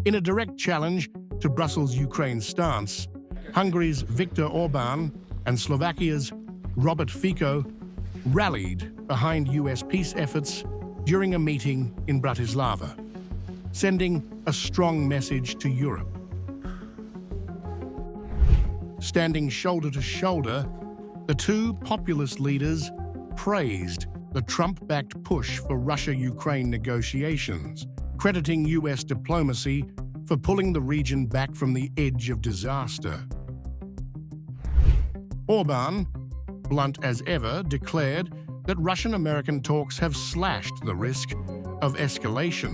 In a direct challenge to Brussels' Ukraine stance, Hungary's Viktor Orbán and Slovakia's Robert Fico rallied behind US peace efforts during a meeting in Bratislava, sending a strong message to Europe. Standing shoulder to shoulder, the two populist leaders praised the Trump-backed push for Russia-Ukraine negotiations, crediting US diplomacy for pulling the region back from the edge of disaster. Orbán, blunt as ever, declared that Russian-American talks have slashed the risk of escalation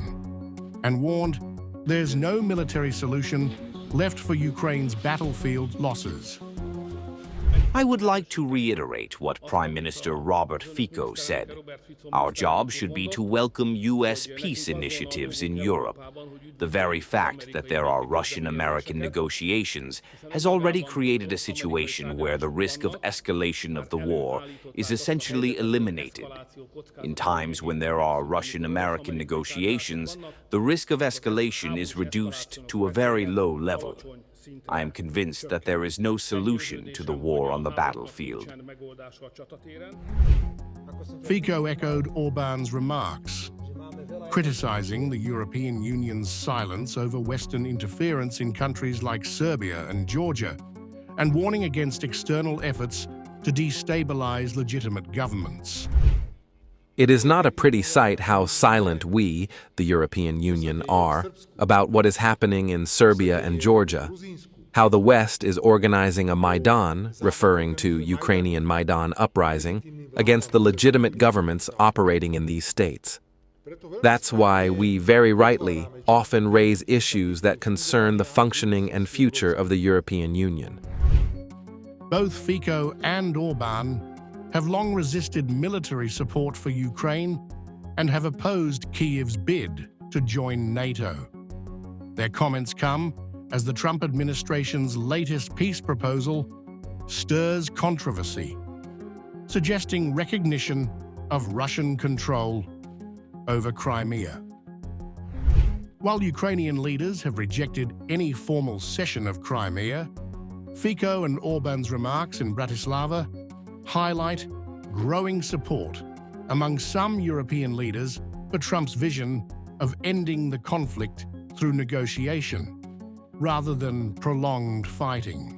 and warned there's no military solution left for Ukraine's battlefield losses. I would like to reiterate what Prime Minister Robert Fico said. Our job should be to welcome U.S. peace initiatives in Europe. The very fact that there are Russian-American negotiations has already created a situation where the risk of escalation of the war is essentially eliminated. In times when there are Russian-American negotiations, the risk of escalation is reduced to a very low level. I am convinced that there is no solution to the war on the battlefield. Fico echoed Orbán's remarks, criticizing the European Union's silence over Western interference in countries like Serbia and Georgia, and warning against external efforts to destabilize legitimate governments. It is not a pretty sight how silent we, the European Union, are about what is happening in Serbia and Georgia, how the West is organizing a Maidan, referring to Ukrainian Maidan uprising, against the legitimate governments operating in these states. That's why we very rightly often raise issues that concern the functioning and future of the European Union. Both Fico and Orbán have long resisted military support for Ukraine and have opposed Kyiv's bid to join NATO. Their comments come as the Trump administration's latest peace proposal stirs controversy, suggesting recognition of Russian control over Crimea. While Ukrainian leaders have rejected any formal cession of Crimea, Fico and Orbán's remarks in Bratislava highlight growing support among some European leaders for Trump's vision of ending the conflict through negotiation rather than prolonged fighting.